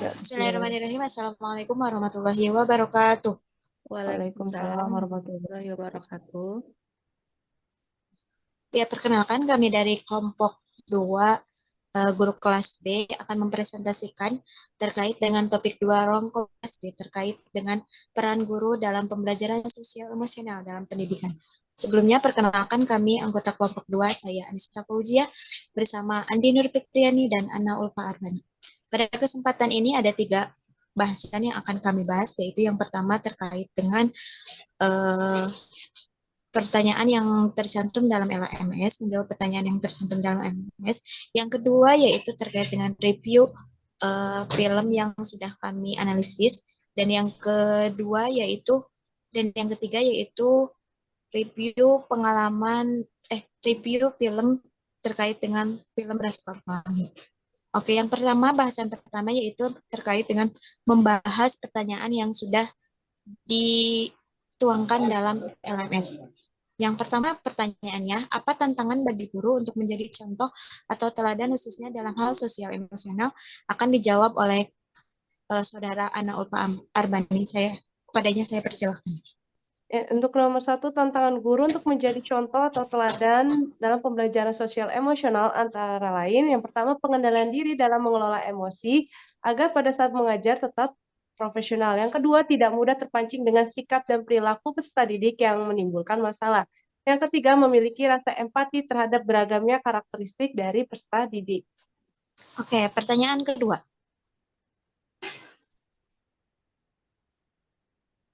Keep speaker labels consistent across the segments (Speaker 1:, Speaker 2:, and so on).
Speaker 1: Ya, bismillah.
Speaker 2: Bismillahirrahmanirrahim. Assalamualaikum warahmatullahi wabarakatuh.
Speaker 1: Waalaikumsalam
Speaker 3: Waalaikumsalam
Speaker 1: warahmatullahi
Speaker 3: warahmatullahi wabarakatuh.
Speaker 2: Ya, perkenalkan kami dari kelompok 2 guru kelas B akan mempresentasikan terkait dengan topik 2 ROM kelas B terkait dengan peran guru dalam pembelajaran sosial emosional dalam pendidikan. Sebelumnya perkenalkan kami anggota kelompok 2, saya Anissa Fauzia bersama Andi Nur Fikriani dan Anna Ulfa Arbani. Pada kesempatan ini ada 3 bahasan yang akan kami bahas, yaitu yang pertama terkait dengan eh, pertanyaan yang tercantum dalam LMS, menjawab pertanyaan yang tercantum dalam LMS. Yang kedua yaitu terkait dengan review film yang sudah kami analisis, dan yang kedua yaitu yang ketiga yaitu review pengalaman review film terkait dengan film Laskar Pelangi. Oke, yang pertama, bahasan pertama yaitu terkait dengan membahas pertanyaan yang sudah dituangkan dalam LMS. Yang pertama pertanyaannya, apa tantangan bagi guru untuk menjadi contoh atau teladan khususnya dalam hal sosial emosional? Akan dijawab oleh saudara Ana Ulfa Arbani. Kepadanya saya persilahkan.
Speaker 1: Untuk nomor 1, tantangan guru untuk menjadi contoh atau teladan dalam pembelajaran sosial emosional antara lain, yang pertama pengendalian diri dalam mengelola emosi agar pada saat mengajar tetap profesional. Yang kedua, tidak mudah terpancing dengan sikap dan perilaku peserta didik yang menimbulkan masalah. Yang ketiga, memiliki rasa empati terhadap beragamnya karakteristik dari peserta didik.
Speaker 2: Oke, pertanyaan kedua.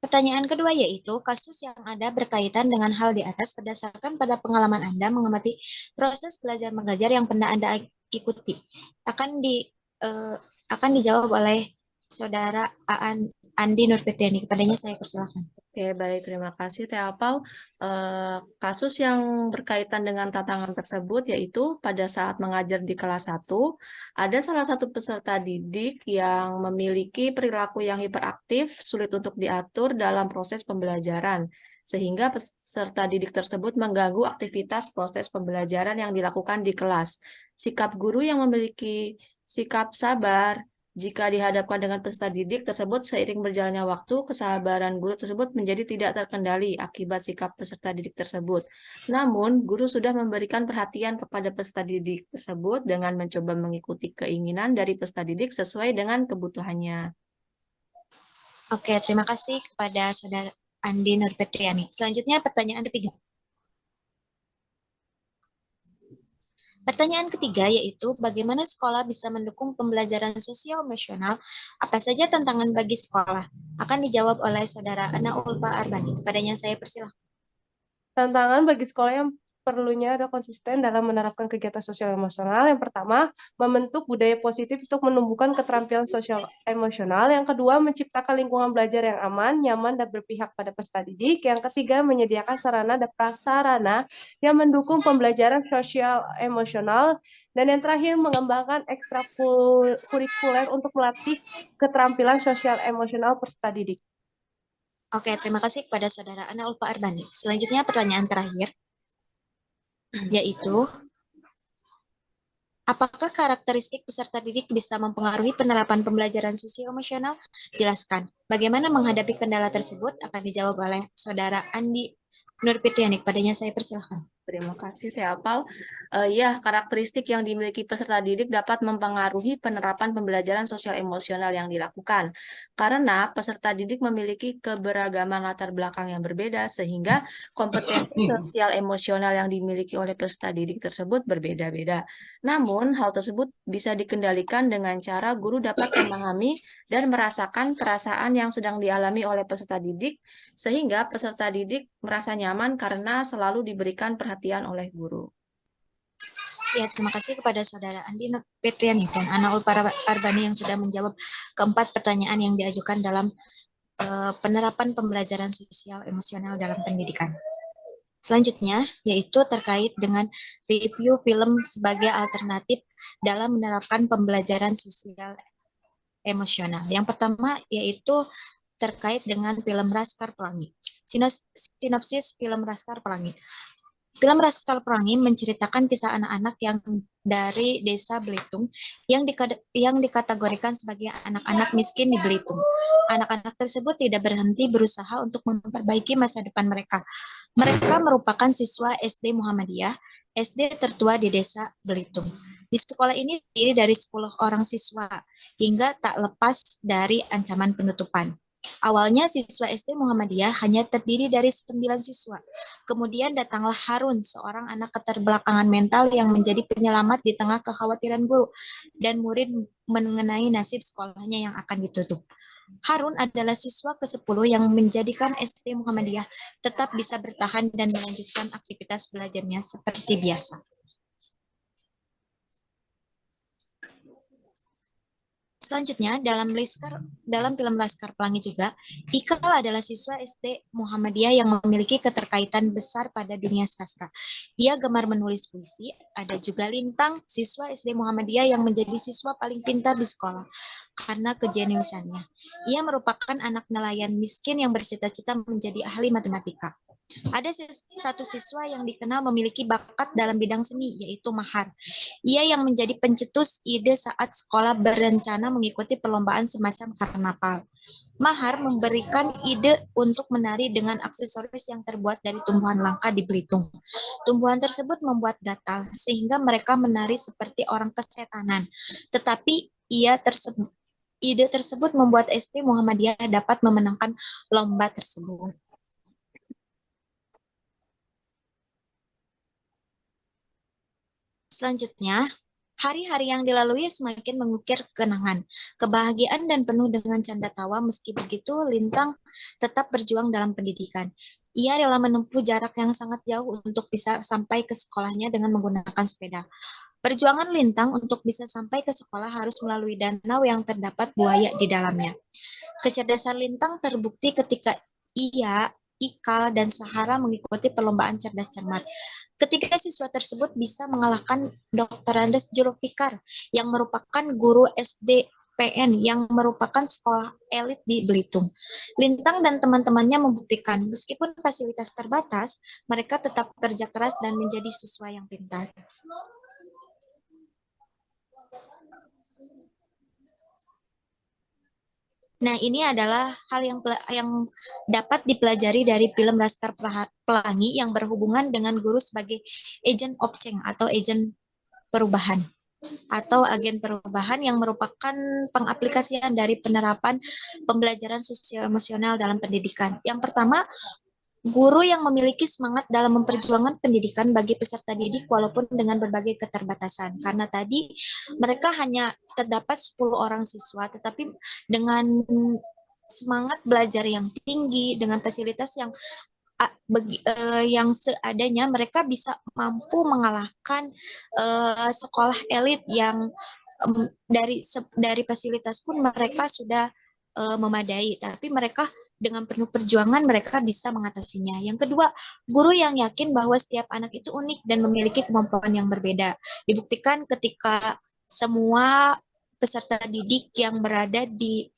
Speaker 2: Pertanyaan kedua yaitu, kasus yang ada berkaitan dengan hal di atas berdasarkan pada pengalaman Anda mengamati proses belajar mengajar yang pernah Anda ikuti. Akan dijawab oleh saudara Andi Nurfitriani. Kepadanya saya persilakan.
Speaker 3: Oke, baik. Terima kasih, Teh Apau. Kasus yang berkaitan dengan tantangan tersebut yaitu pada saat mengajar di kelas 1, ada salah satu peserta didik yang memiliki perilaku yang hiperaktif, sulit untuk diatur dalam proses pembelajaran, sehingga peserta didik tersebut mengganggu aktivitas proses pembelajaran yang dilakukan di kelas. Sikap guru yang memiliki sikap sabar, jika dihadapkan dengan peserta didik tersebut seiring berjalannya waktu, kesabaran guru tersebut menjadi tidak terkendali akibat sikap peserta didik tersebut. Namun, guru sudah memberikan perhatian kepada peserta didik tersebut dengan mencoba mengikuti keinginan dari peserta didik sesuai dengan kebutuhannya.
Speaker 2: Oke, terima kasih kepada saudara Andi Nurfitriani. Selanjutnya pertanyaan ketiga. Pertanyaan ketiga yaitu, bagaimana sekolah bisa mendukung pembelajaran sosial emosional? Apa saja tantangan bagi sekolah? Akan dijawab oleh saudara Ana Ulfa Arbani. Kepadanya saya persilahkan.
Speaker 1: Tantangan bagi sekolah yang perlunya ada konsisten dalam menerapkan kegiatan sosial emosional. Yang pertama, membentuk budaya positif untuk menumbuhkan keterampilan sosial emosional. Yang kedua, menciptakan lingkungan belajar yang aman, nyaman, dan berpihak pada peserta didik. Yang ketiga, menyediakan sarana dan prasarana yang mendukung pembelajaran sosial emosional. Dan yang terakhir, mengembangkan ekstrakurikuler untuk melatih keterampilan sosial emosional peserta didik.
Speaker 2: Oke, terima kasih kepada saudara Ana Ulfa Arbani. Selanjutnya pertanyaan terakhir, yaitu, apakah karakteristik peserta didik bisa mempengaruhi penerapan pembelajaran sosio emosional? Jelaskan. Bagaimana menghadapi kendala tersebut? Akan dijawab oleh saudara Andi Nurfitriani. Kepadanya saya persilahkan.
Speaker 3: Terima kasih, Teh Apau. Ya, karakteristik yang dimiliki peserta didik dapat mempengaruhi penerapan pembelajaran sosial emosional yang dilakukan. Karena peserta didik memiliki keberagaman latar belakang yang berbeda, sehingga kompetensi sosial emosional yang dimiliki oleh peserta didik tersebut berbeda-beda. Namun, hal tersebut bisa dikendalikan dengan cara guru dapat memahami dan merasakan perasaan yang sedang dialami oleh peserta didik, sehingga peserta didik merasa nyaman karena selalu diberikan perhatian oleh guru.
Speaker 2: Ya, terima kasih kepada saudara Andi Petriani dan Ana Ulfa Arbani yang sudah menjawab keempat pertanyaan yang diajukan dalam penerapan pembelajaran sosial emosional dalam pendidikan. Selanjutnya, yaitu terkait dengan review film sebagai alternatif dalam menerapkan pembelajaran sosial emosional. Yang pertama, yaitu terkait dengan film Laskar Pelangi. Sinopsis film Laskar Pelangi. Film Laskar Pelangi menceritakan kisah anak-anak yang dari desa Belitung yang dikategorikan sebagai anak-anak miskin di Belitung. Anak-anak tersebut tidak berhenti berusaha untuk memperbaiki masa depan mereka. Mereka merupakan siswa SD Muhammadiyah, SD tertua di desa Belitung. Di sekolah ini terdiri dari 10 orang siswa, hingga tak lepas dari ancaman penutupan. Awalnya siswa SD Muhammadiyah hanya terdiri dari 9 siswa. Kemudian datanglah Harun, seorang anak keterbelakangan mental yang menjadi penyelamat di tengah kekhawatiran guru dan murid mengenai nasib sekolahnya yang akan ditutup. Harun adalah siswa ke-10 yang menjadikan SD Muhammadiyah tetap bisa bertahan dan melanjutkan aktivitas belajarnya seperti biasa. Selanjutnya, dalam film Laskar Pelangi juga, Ikal adalah siswa SD Muhammadiyah yang memiliki keterkaitan besar pada dunia sastra. Ia gemar menulis puisi. Ada juga Lintang, siswa SD Muhammadiyah yang menjadi siswa paling pintar di sekolah karena kejeniusannya. Ia merupakan anak nelayan miskin yang bercita-cita menjadi ahli matematika. Ada satu siswa yang dikenal memiliki bakat dalam bidang seni, yaitu Mahar. Ia yang menjadi pencetus ide saat sekolah berencana mengikuti perlombaan semacam karnaval. Mahar memberikan ide untuk menari dengan aksesoris yang terbuat dari tumbuhan langka di Belitung. Tumbuhan tersebut membuat gatal, sehingga mereka menari seperti orang kesetanan. Tetapi ide tersebut membuat SD Muhammadiyah dapat memenangkan lomba tersebut. Selanjutnya, hari-hari yang dilalui semakin mengukir kenangan, kebahagiaan dan penuh dengan canda tawa. Meski begitu, Lintang tetap berjuang dalam pendidikan. Ia rela menempuh jarak yang sangat jauh untuk bisa sampai ke sekolahnya dengan menggunakan sepeda. Perjuangan Lintang untuk bisa sampai ke sekolah harus melalui danau yang terdapat buaya di dalamnya. Kecerdasan Lintang terbukti ketika ia, Ikal, dan Sahara mengikuti perlombaan cerdas cermat. Ketiga siswa tersebut bisa mengalahkan Dr. Andes Julfikar yang merupakan guru SD PN yang merupakan sekolah elit di Belitung. Lintang dan teman-temannya membuktikan meskipun fasilitas terbatas, mereka tetap bekerja keras dan menjadi siswa yang pintar. Nah, ini adalah hal yang dapat dipelajari dari film Laskar Pelangi yang berhubungan dengan guru sebagai agent of change atau agent perubahan atau agen perubahan yang merupakan pengaplikasian dari penerapan pembelajaran sosial emosional dalam pendidikan. Yang pertama, guru yang memiliki semangat dalam memperjuangkan pendidikan bagi peserta didik walaupun dengan berbagai keterbatasan. Karena tadi mereka hanya terdapat 10 orang siswa, tetapi dengan semangat belajar yang tinggi, dengan fasilitas yang seadanya, mereka bisa mampu mengalahkan sekolah elit yang dari fasilitas pun mereka sudah memadai, tapi mereka dengan penuh perjuangan mereka bisa mengatasinya. Yang kedua, guru yang yakin bahwa setiap anak itu unik dan memiliki kemampuan yang berbeda. Dibuktikan ketika semua peserta didik yang berada di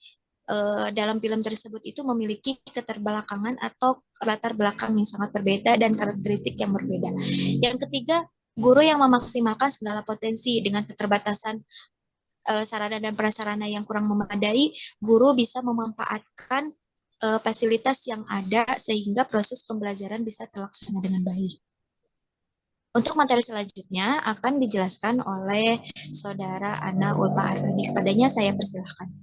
Speaker 2: dalam film tersebut itu memiliki keterbelakangan atau latar belakang yang sangat berbeda dan karakteristik yang berbeda. Yang ketiga, guru yang memaksimalkan segala potensi dengan keterbatasan sarana dan prasarana yang kurang memadai, guru bisa memanfaatkan fasilitas yang ada sehingga proses pembelajaran bisa terlaksana dengan baik. Untuk materi selanjutnya akan dijelaskan oleh Saudara Ana Ulfa Ardani. Kepadanya saya persilahkan.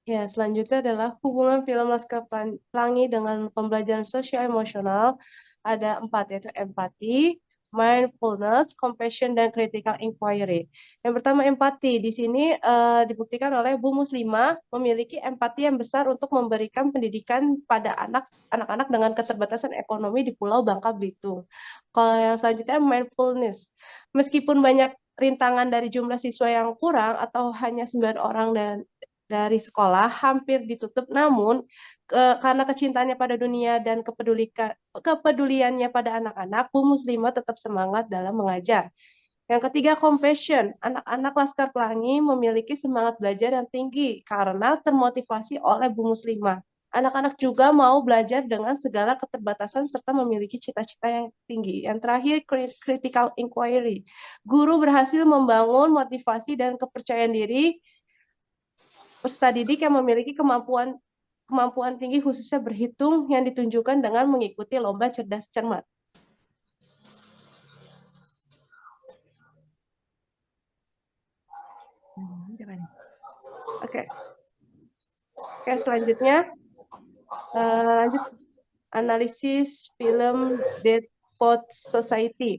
Speaker 1: Ya, selanjutnya adalah hubungan film Laskar Pelangi dengan pembelajaran sosial emosional. Ada 4, yaitu empati, mindfulness, compassion, dan critical inquiry. Yang pertama empati. Di sini dibuktikan oleh Bu Muslimah memiliki empati yang besar untuk memberikan pendidikan pada anak-anak dengan keterbatasan ekonomi di Pulau Bangka Belitung. Kalau yang selanjutnya mindfulness. Meskipun banyak rintangan dari jumlah siswa yang kurang atau hanya 9 orang dari sekolah hampir ditutup, namun karena kecintaannya pada dunia dan kepeduliannya pada anak-anak, Bu Muslimah tetap semangat dalam mengajar. Yang ketiga, compassion. Anak-anak Laskar Pelangi memiliki semangat belajar yang tinggi karena termotivasi oleh Bu Muslimah. Anak-anak juga mau belajar dengan segala keterbatasan serta memiliki cita-cita yang tinggi. Yang terakhir, critical inquiry. Guru berhasil membangun motivasi dan kepercayaan diri peserta didik yang memiliki kemampuan tinggi khususnya berhitung yang ditunjukkan dengan mengikuti lomba cerdas cermat. Oke. Oke, selanjutnya lanjut analisis film Dead Poets Society.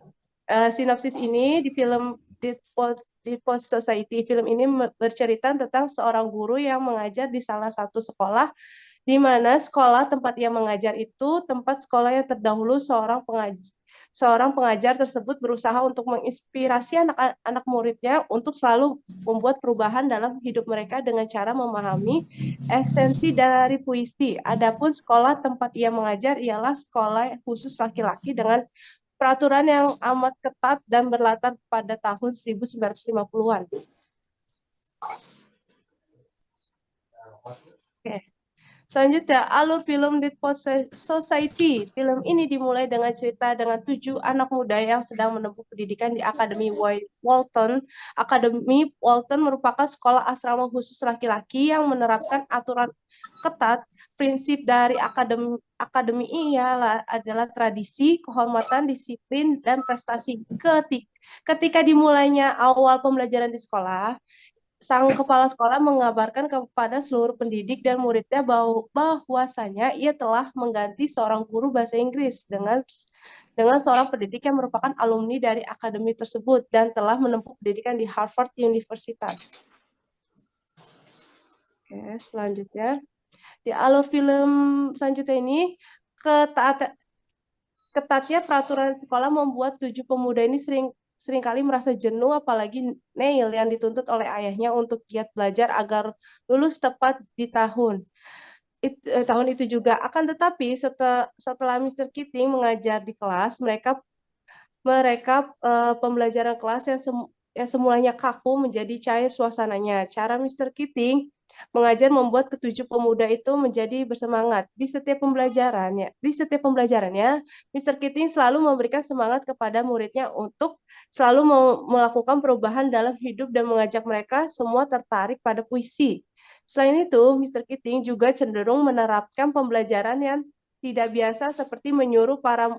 Speaker 1: Sinopsis ini di film Dead Poets Society. Film ini bercerita tentang seorang guru yang mengajar di salah satu sekolah, di mana sekolah tempat ia mengajar itu tempat sekolah yang terdahulu seorang pengajar tersebut berusaha untuk menginspirasi anak-anak muridnya untuk selalu membuat perubahan dalam hidup mereka dengan cara memahami esensi dari puisi. Adapun sekolah tempat ia mengajar ialah sekolah khusus laki-laki dengan peraturan yang amat ketat dan berlatar pada tahun 1950-an. Oke. Selanjutnya, alur film Dead Poets Society. Film ini dimulai dengan cerita dengan 7 anak muda yang sedang menempuh pendidikan di Akademi Walton. Akademi Walton merupakan sekolah asrama khusus laki-laki yang menerapkan aturan ketat. Prinsip dari akademi ini adalah tradisi, kehormatan, disiplin, dan prestasi. Ketika dimulainya awal pembelajaran di sekolah, sang kepala sekolah mengabarkan kepada seluruh pendidik dan muridnya bahwasanya ia telah mengganti seorang guru bahasa Inggris dengan seorang pendidik yang merupakan alumni dari akademi tersebut dan telah menempuh pendidikan di Harvard Universitas. Oke, selanjutnya di alur film selanjutnya ini ketatnya peraturan sekolah membuat 7 pemuda ini seringkali merasa jenuh, apalagi Neil yang dituntut oleh ayahnya untuk giat belajar agar lulus tepat di tahun itu juga. Akan tetapi setelah Mr. Keating mengajar di kelas, mereka pembelajaran kelas yang semulanya kaku menjadi cair suasananya. Cara Mr. Keating mengajar membuat ketujuh pemuda itu menjadi bersemangat. Di setiap pembelajarannya, Mr. Keating selalu memberikan semangat kepada muridnya untuk selalu melakukan perubahan dalam hidup dan mengajak mereka semua tertarik pada puisi. Selain itu, Mr. Keating juga cenderung menerapkan pembelajaran yang tidak biasa seperti menyuruh para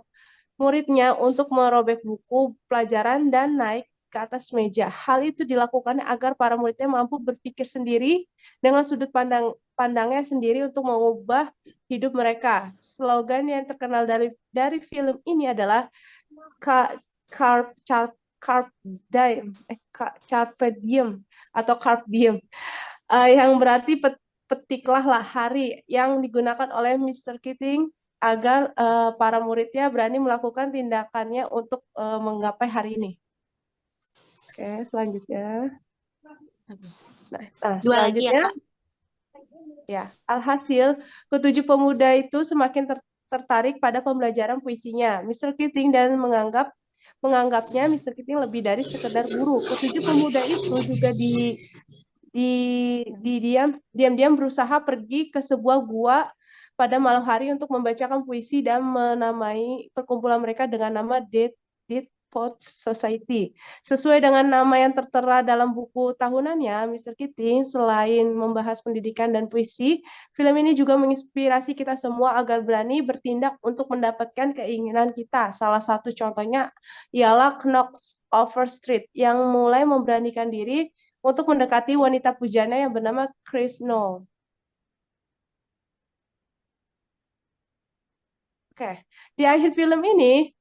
Speaker 1: muridnya untuk merobek buku pelajaran dan naik ke atas meja. Hal itu dilakukan agar para muridnya mampu berpikir sendiri dengan sudut pandangnya sendiri untuk mengubah hidup mereka. Slogan yang terkenal dari film ini adalah Carpe Diem atau Carpe Diem, yang berarti petiklah hari, yang digunakan oleh Mr. Keating agar para muridnya berani melakukan tindakannya untuk menggapai hari ini. Oke, selanjutnya.
Speaker 2: Dua lagi ya,
Speaker 1: selanjutnya,
Speaker 2: Kak.
Speaker 1: ya, alhasil ketujuh pemuda itu semakin tertarik pada pembelajaran puisinya. Mr. Keating dan menganggapnya Mr. Keating lebih dari sekedar guru. Ketujuh pemuda itu juga diam-diam berusaha pergi ke sebuah gua pada malam hari untuk membacakan puisi dan menamai perkumpulan mereka dengan nama Dead Poets Society. Sesuai dengan nama yang tertera dalam buku tahunannya, Mr. Keating selain membahas pendidikan dan puisi, film ini juga menginspirasi kita semua agar berani bertindak untuk mendapatkan keinginan kita. Salah satu contohnya ialah Knocks Over Street yang mulai memberanikan diri untuk mendekati wanita pujana yang bernama Chris Knoll. Oke, di akhir film ini,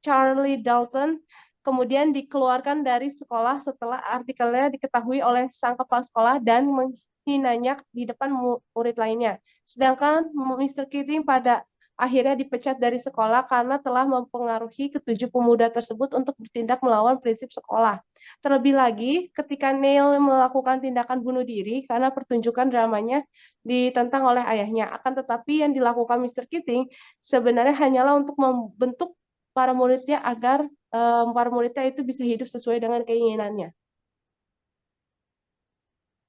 Speaker 1: Charlie Dalton kemudian dikeluarkan dari sekolah setelah artikelnya diketahui oleh sang kepala sekolah dan menghinanya di depan murid lainnya. Sedangkan Mr. Keating pada akhirnya dipecat dari sekolah karena telah mempengaruhi ketujuh pemuda tersebut untuk bertindak melawan prinsip sekolah. Terlebih lagi, ketika Neil melakukan tindakan bunuh diri karena pertunjukan dramanya ditentang oleh ayahnya. Akan tetapi yang dilakukan Mr. Keating sebenarnya hanyalah untuk membentuk para muridnya agar para muridnya itu bisa hidup sesuai dengan keinginannya.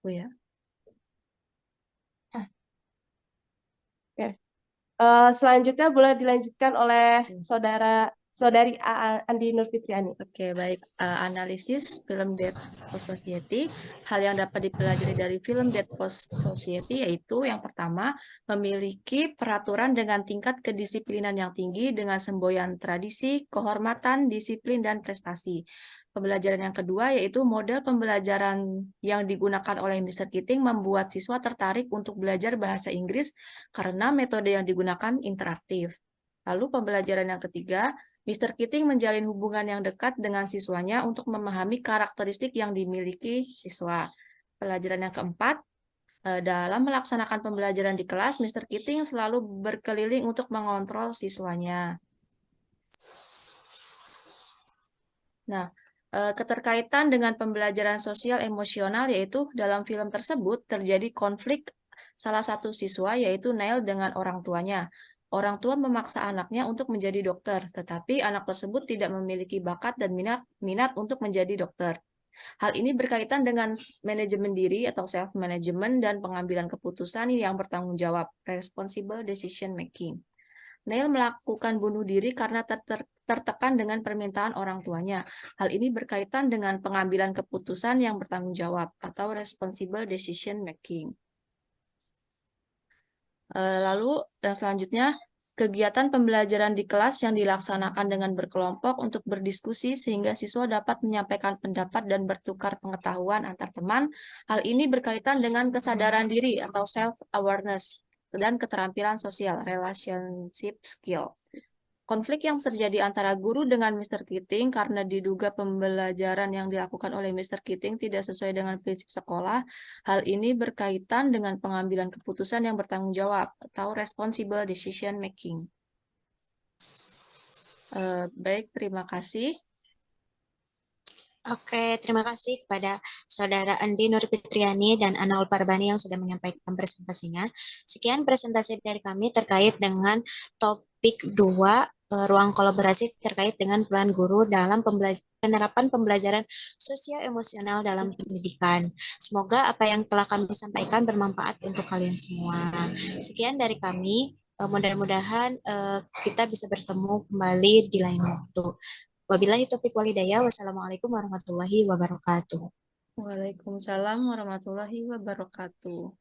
Speaker 3: Oh ya.
Speaker 1: Selanjutnya boleh dilanjutkan oleh saudari Andi Nurfitriani.
Speaker 3: Oke, baik. Analisis film Dead Post Society. Hal yang dapat dipelajari dari film Dead Post Society yaitu yang pertama, memiliki peraturan dengan tingkat kedisiplinan yang tinggi dengan semboyan tradisi, kehormatan, disiplin, dan prestasi. Pembelajaran yang kedua yaitu model pembelajaran yang digunakan oleh Mr. Keating membuat siswa tertarik untuk belajar bahasa Inggris karena metode yang digunakan interaktif. Lalu pembelajaran yang ketiga, Mr. Keating menjalin hubungan yang dekat dengan siswanya untuk memahami karakteristik yang dimiliki siswa. Pelajaran yang keempat, dalam melaksanakan pembelajaran di kelas, Mr. Keating selalu berkeliling untuk mengontrol siswanya. Nah, keterkaitan dengan pembelajaran sosial emosional yaitu dalam film tersebut terjadi konflik salah satu siswa yaitu Neil dengan orang tuanya. Orang tua memaksa anaknya untuk menjadi dokter, tetapi anak tersebut tidak memiliki bakat dan minat untuk menjadi dokter. Hal ini berkaitan dengan manajemen diri atau self-management dan pengambilan keputusan yang bertanggung jawab, responsible decision making. Neil melakukan bunuh diri karena tertekan dengan permintaan orang tuanya. Hal ini berkaitan dengan pengambilan keputusan yang bertanggung jawab atau responsible decision making. Lalu yang selanjutnya, kegiatan pembelajaran di kelas yang dilaksanakan dengan berkelompok untuk berdiskusi sehingga siswa dapat menyampaikan pendapat dan bertukar pengetahuan antar teman. Hal ini berkaitan dengan kesadaran diri atau self-awareness dan keterampilan sosial, relationship skill. Konflik yang terjadi antara guru dengan Mr. Keating karena diduga pembelajaran yang dilakukan oleh Mr. Keating tidak sesuai dengan prinsip sekolah. Hal ini berkaitan dengan pengambilan keputusan yang bertanggung jawab atau responsible decision making. Baik, terima kasih.
Speaker 2: Oke, terima kasih kepada Saudara Andi Nurfitriani dan Ana Ulparbani yang sudah menyampaikan presentasinya. Sekian presentasi dari kami terkait dengan topik 2, ruang kolaborasi terkait dengan peran guru dalam penerapan pembelajaran sosial emosional dalam pendidikan. Semoga apa yang telah kami sampaikan bermanfaat untuk kalian semua. Sekian dari kami. Mudah-mudahan kita bisa bertemu kembali di lain waktu. Wabillahi taufiq walhidayah. Wassalamualaikum warahmatullahi wabarakatuh.
Speaker 3: Waalaikumsalam warahmatullahi wabarakatuh.